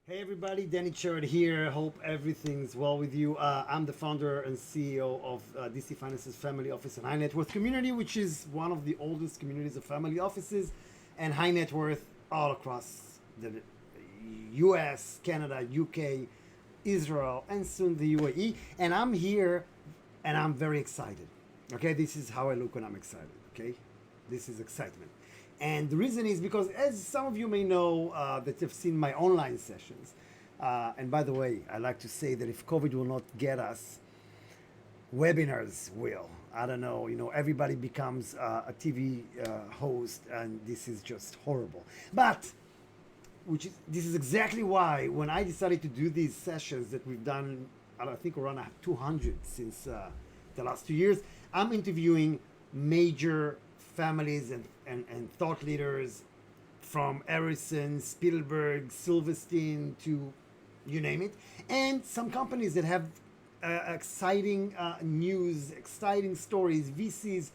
Hey everybody, Danny Cherrod here. Hope everything's well with you. I'm the founder and CEO of DC Finance's Family Office and High Net Worth Community, which is one of the oldest communities of family offices and high net worth all across the US, Canada, UK, Israel, and soon the UAE. And I'm here and I'm very excited. Okay, this is how I look when I'm excited. Okay, this is excitement. And the reason is because, as some of you may know that have seen my online sessions, and by the way, I like to say that if COVID will not get us, webinars will. I don't know, everybody becomes a TV host, and this is just horrible. But this is exactly why when I decided to do these sessions that we've done, I think around 200 since the last 2 years, I'm interviewing major families and thought leaders from Harrison, Spielberg, Silverstein to you name it, and some companies that have exciting news, exciting stories, VCs,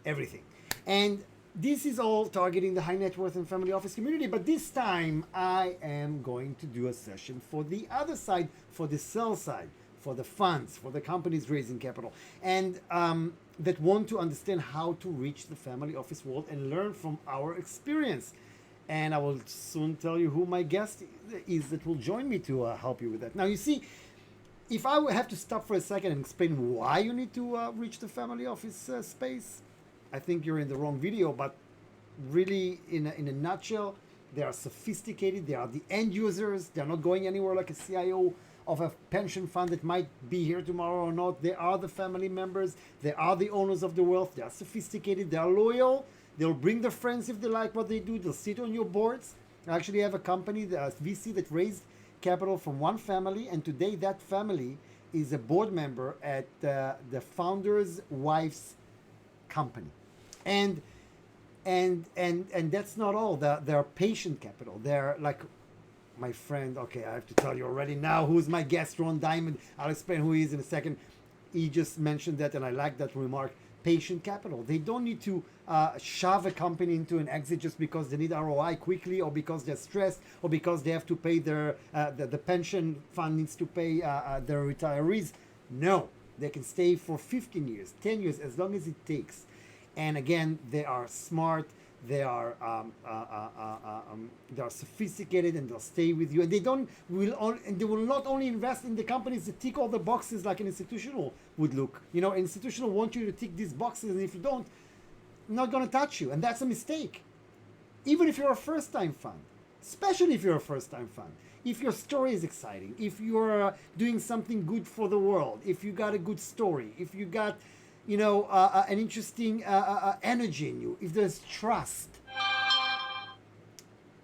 everything. And this is all targeting the high net worth and family office community, but this time I am going to do a session for the other side, for the sell side, for the funds, for the companies raising capital, and that want to understand how to reach the family office world and learn from our experience. And I will soon tell you who my guest is that will join me to help you with that. Now, you see, if I have to stop for a second and explain why you need to reach the family office space, I think you're in the wrong video. But really, in a nutshell, they are sophisticated. They are the end users. They're not going anywhere like a CIO of a pension fund that might be here tomorrow or not. They are the family members. They are the owners of the wealth. They are sophisticated. They are loyal. They'll bring their friends if they like what they do. They'll sit on your boards. I actually have a company, the VC, that raised capital from one family, and today that family is a board member at the founder's wife's company. And that's not all. They're patient capital. They're like my friend. Okay, I have to tell you already now who's my guest, Ron Diamond. I'll explain who he is in a second. He just mentioned that, and I like that remark. Patient capital. They don't need to shove a company into an exit just because they need ROI quickly, or because they're stressed, or because they have to pay their the pension fund needs to pay their retirees. No, they can stay for 15 years, 10 years, as long as it takes. And again, they are smart. They are sophisticated, and they'll stay with you. And they will not only invest in the companies that tick all the boxes like an institutional would look. An institutional want you to tick these boxes, and if you don't, not going to touch you. And that's a mistake. Even if you're a first-time fund, especially if you're a first-time fund, if your story is exciting, if you're doing something good for the world, if you got a good story, if you got an interesting energy in you, if there's trust,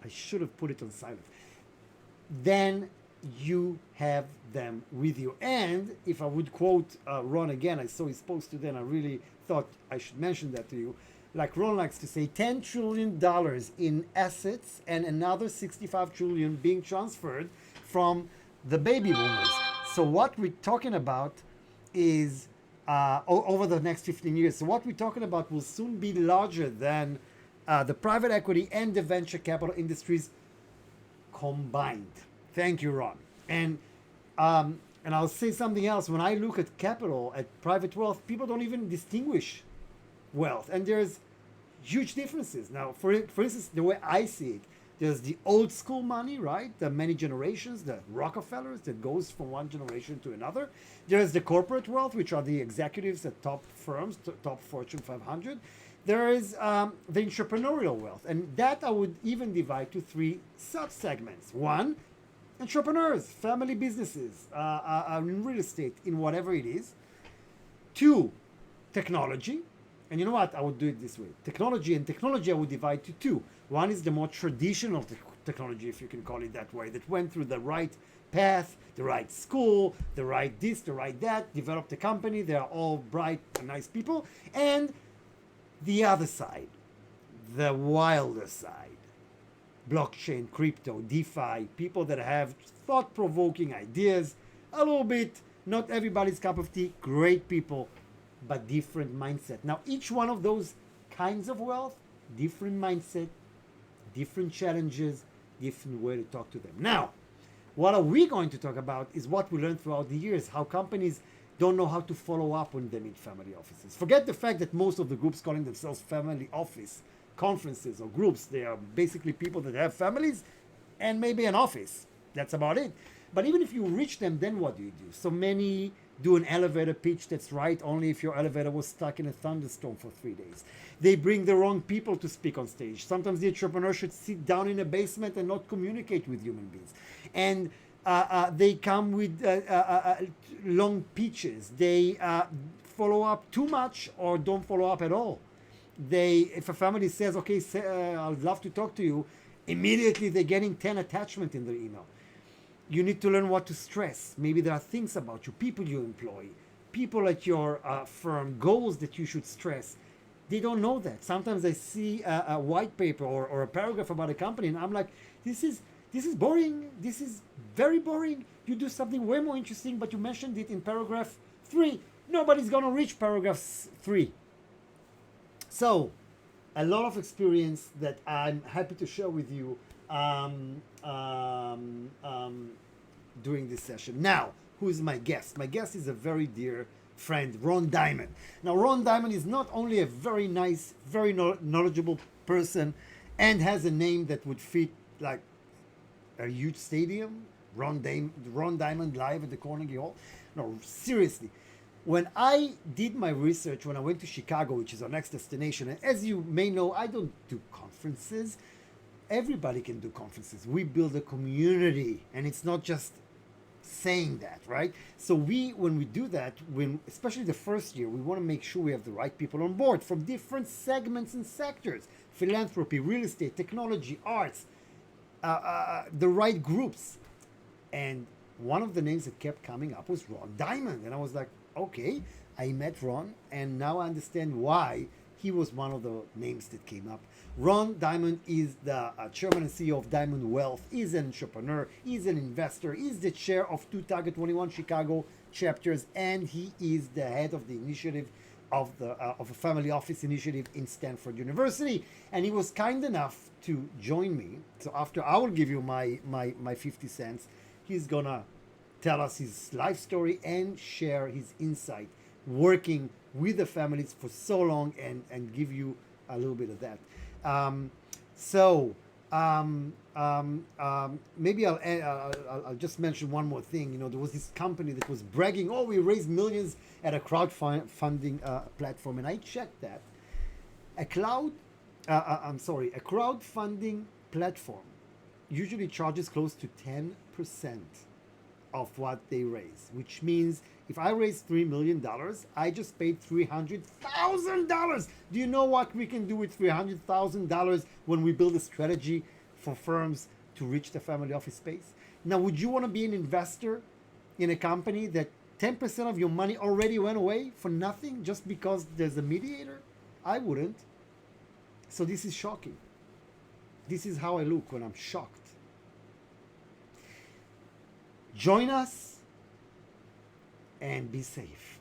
I should have put it on silent, then you have them with you. And if I would quote Ron again, I saw his post today and I really thought I should mention that to you. Like Ron likes to say, $10 trillion in assets and another 65 trillion being transferred from the baby boomers. So what we're talking about is over the next 15 years. So what we're talking about will soon be larger than the private equity and the venture capital industries combined. Thank you, Ron. And I'll say something else. When I look at capital, at private wealth, people don't even distinguish wealth. And there's huge differences. Now, for instance, the way I see it, there's the old school money, right? The many generations, the Rockefellers that goes from one generation to another. There's the corporate wealth, which are the executives at top firms, top Fortune 500. There is the entrepreneurial wealth. And that I would even divide to three sub-segments. One, entrepreneurs, family businesses, in real estate, in whatever it is. Two, technology. And you know what? I would do it this way. Technology I would divide to two. One is the more traditional technology, if you can call it that way, that went through the right path, the right school, the right this, the right that, developed a company. They are all bright and nice people. And the other side, the wilder side, blockchain, crypto, DeFi, people that have thought-provoking ideas, a little bit, not everybody's cup of tea, great people, but different mindset. Now, each one of those kinds of wealth, different mindset, different challenges, different way to talk to them. Now, What are we going to talk about is what we learned throughout the years, how companies don't know how to follow up when they meet family offices. Forget the fact that most of the groups calling themselves family office conferences or groups, they are basically people that have families and maybe an office. That's about it. But even if you reach them, then what do you do? So many do an elevator pitch that's right only if your elevator was stuck in a thunderstorm for 3 days. They bring the wrong people to speak on stage. Sometimes the entrepreneur should sit down in a basement and not communicate with human beings. And they come with long pitches. They follow up too much or don't follow up at all. If a family says, okay, I'd love to talk to you, immediately they're getting 10 attachments in their email. You need to learn what to stress. Maybe there are things about you, people you employ, people at your firm, goals that you should stress. They don't know that. Sometimes I see a white paper or a paragraph about a company, and I'm like, this is boring. This is very boring. You do something way more interesting, but you mentioned it in paragraph 3. Nobody's going to reach paragraph 3. So, a lot of experience that I'm happy to share with you during this session. Now, who is my guest? My guest is a very dear friend, Ron Diamond. Now, Ron Diamond is not only a very nice, very knowledgeable person and has a name that would fit like a huge stadium, Ron Diamond live at the Carnegie Hall. No, seriously. When I did my research, when I went to Chicago, which is our next destination, and as you may know, I don't do conferences. Everybody can do conferences. We build a community, and it's not just saying that, right? So when we do that, especially the first year, we want to make sure we have the right people on board from different segments and sectors: philanthropy, real estate, technology, arts, the right groups. And one of the names that kept coming up was Ron Diamond, and I was like, okay, I met Ron, and now I understand why he was one of the names that came up. Ron Diamond is the chairman and CEO of Diamond Wealth. He's an entrepreneur. He's an investor. He's the chair of 2 Target 21 Chicago chapters, and he is the head of the initiative of a family office initiative in Stanford University. And he was kind enough to join me. So after I will give you my 50 cents, he's gonna tell us his life story and share his insight working with the families for so long and give you a little bit of that. Maybe I'll just mention one more thing. There was this company that was bragging, we raised millions at a crowdfunding platform, and I checked that. A crowdfunding platform usually charges close to 10% of what they raise, which means if I raise $3 million, I just paid $300,000. Do you know what we can do with $300,000 when we build a strategy for firms to reach the family office space? Now, would you want to be an investor in a company that 10% of your money already went away for nothing just because there's a mediator? I wouldn't. So this is shocking. This is how I look when I'm shocked. Join us and be safe.